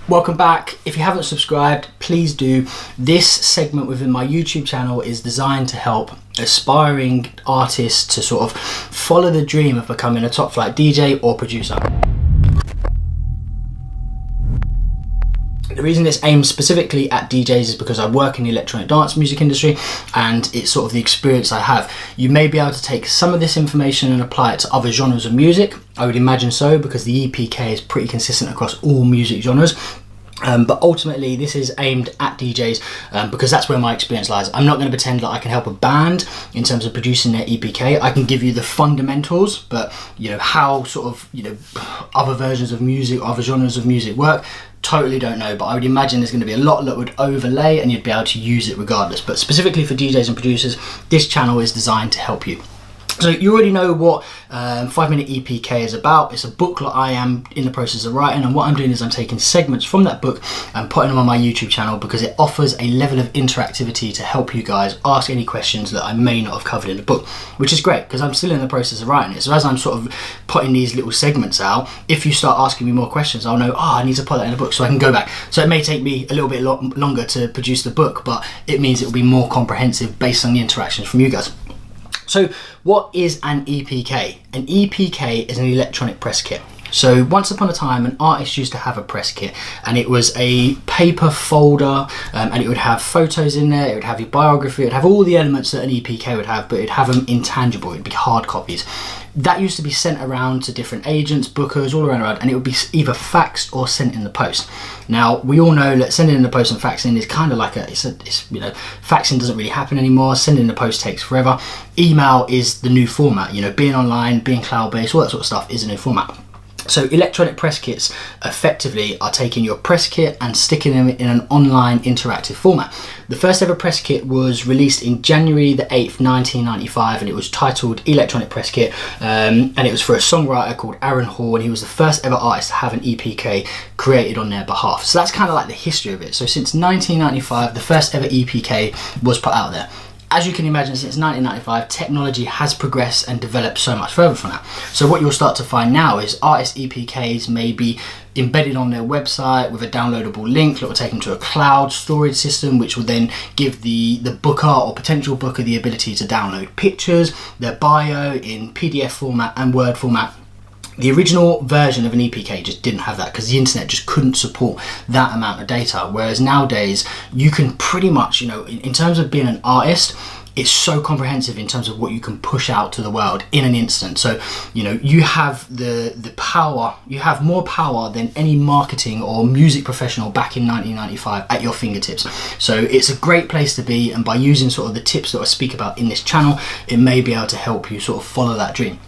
Welcome back. If you haven't subscribed, please do. This segment within my YouTube channel is designed to help aspiring artists to sort of follow the dream of becoming a top flight DJ or producer. The reason it's aimed specifically at DJs is because I work in the electronic dance music industry and it's sort of the experience I have. You may be able to take some of this information and apply it to other genres of music. I would imagine so, because the EPK is pretty consistent across all music genres. But ultimately this is aimed at DJs because that's where my experience lies. I'm not going to pretend that I can help a band in terms of producing their EPK. I can give you the fundamentals, but how sort of other versions of music, other genres of music work, totally don't know. But I would imagine there's going to be a lot that would overlay and you'd be able to use it regardless. But specifically for DJs and producers, this channel is designed to help you. So you already know what 5 Minute EPK is about. It's a booklet I am in the process of writing, and what I'm doing is I'm taking segments from that book and putting them on my YouTube channel because it offers a level of interactivity to help you guys ask any questions that I may not have covered in the book, which is great because I'm still in the process of writing it. So as I'm sort of putting these little segments out, if you start asking me more questions, I'll know, I need to put that in the book so I can go back. So it may take me a little bit longer to produce the book, but it means it will be more comprehensive based on the interactions from you guys. So what is an EPK? An EPK is an electronic press kit. So once upon a time, an artist used to have a press kit, and it was a paper folder, and it would have photos in there, it would have your biography, it would have all the elements that an EPK would have, but it'd have them intangible, it'd be hard copies. That used to be sent around to different agents, bookers, all around, and it would be either faxed or sent in the post. Now, we all know that sending in the post and faxing is kind of like faxing doesn't really happen anymore. Sending in the post takes forever. Email is the new format. Being online, being cloud-based, all that sort of stuff is a new format. So electronic press kits effectively are taking your press kit and sticking them in an online interactive format. The first ever press kit was released in January the 8th, 1995, and it was titled Electronic Press Kit, and it was for a songwriter called Aaron Hall, and he was the first ever artist to have an EPK created on their behalf. So that's kind of like the history of it. So since 1995, the first ever EPK was put out there. As you can imagine, since 1995, technology has progressed and developed so much further from that. So what you'll start to find now is artist EPKs may be embedded on their website with a downloadable link that will take them to a cloud storage system, which will then give the booker or potential booker the ability to download pictures, their bio in PDF format and Word format. The original version of an EPK just didn't have that because the internet just couldn't support that amount of data. Whereas nowadays, you can pretty much, in terms of being an artist, it's so comprehensive in terms of what you can push out to the world in an instant. So, you have the power, you have more power than any marketing or music professional back in 1995 at your fingertips. So it's a great place to be, and by using sort of the tips that I speak about in this channel, it may be able to help you sort of follow that dream.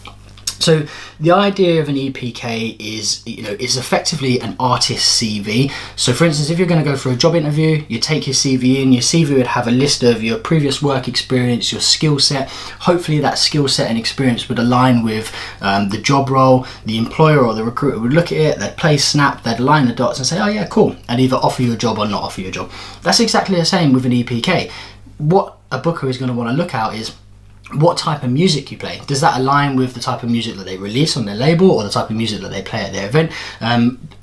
So the idea of an EPK is, is effectively an artist's CV. So for instance, if you're going to go for a job interview, you take your CV in, your CV would have a list of your previous work experience, your skill set. Hopefully that skill set and experience would align with the job role. The employer or the recruiter would look at it, they'd play snap, they'd line the dots and say, oh yeah, cool, and either offer you a job or not offer you a job. That's exactly the same with an EPK. What a booker is going to want to look at is what type of music you play. Does that align with the type of music that they release on their label or the type of music that they play at their event?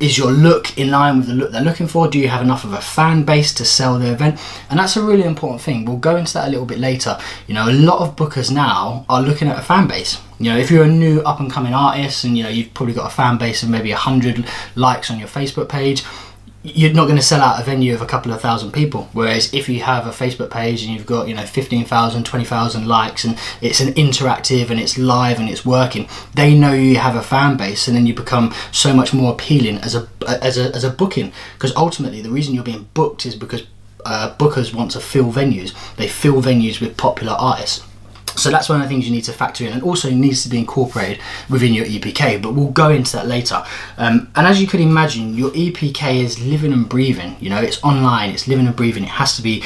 Is your look in line with the look they're looking for? Do you have enough of a fan base to sell their event? And that's a really important thing. We'll go into that a little bit later. A lot of bookers now are looking at a fan base. If you're a new up and coming artist and you've probably got a fan base of maybe 100 likes on your Facebook page, you're not going to sell out a venue of a couple of thousand people. Whereas if you have a Facebook page and you've got 15,000, 20,000 likes, and it's an interactive and it's live and it's working, they know you have a fan base, and then you become so much more appealing as a booking. Because ultimately the reason you're being booked is because bookers want to fill venues. They fill venues with popular artists. So that's one of the things you need to factor in, and also needs to be incorporated within your EPK, but we'll go into that later. And as you could imagine, your EPK is living and breathing. It's online, it's living and breathing. It has to be,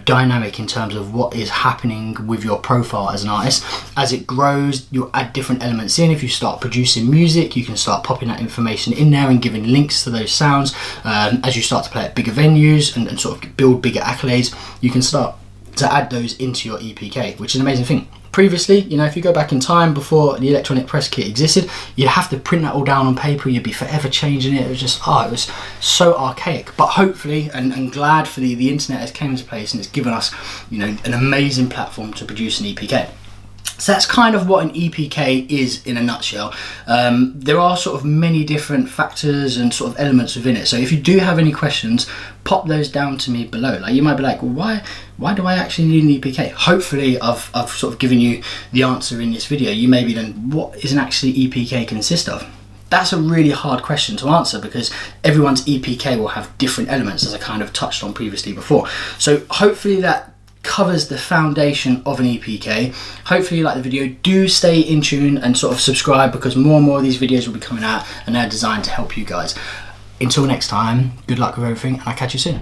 dynamic in terms of what is happening with your profile as an artist. As it grows, you'll add different elements in. If you start producing music, you can start popping that information in there and giving links to those sounds. As you start to play at bigger venues and sort of build bigger accolades, you can start to add those into your EPK, which is an amazing thing. Previously, you know, if you go back in time before the electronic press kit existed, you'd have to print that all down on paper, you'd be forever changing it. It was just, it was so archaic. But hopefully, and glad for the internet has came into place and it's given us, you know, an amazing platform to produce an EPK. So that's kind of what an EPK is in a nutshell. There are sort of many different factors and sort of elements within it. So if you do have any questions, pop those down to me below. Like, you might be like, well, why do I actually need an EPK? Hopefully I've sort of given you the answer in this video. You may be then, what is an actually EPK consist of? That's a really hard question to answer because everyone's EPK will have different elements, as I kind of touched on previously before. So hopefully that covers the foundation of an EPK. Hopefully you like the video. Do stay in tune and sort of subscribe, because more and more of these videos will be coming out and they're designed to help you guys. Until next time, good luck with everything and I'll catch you soon.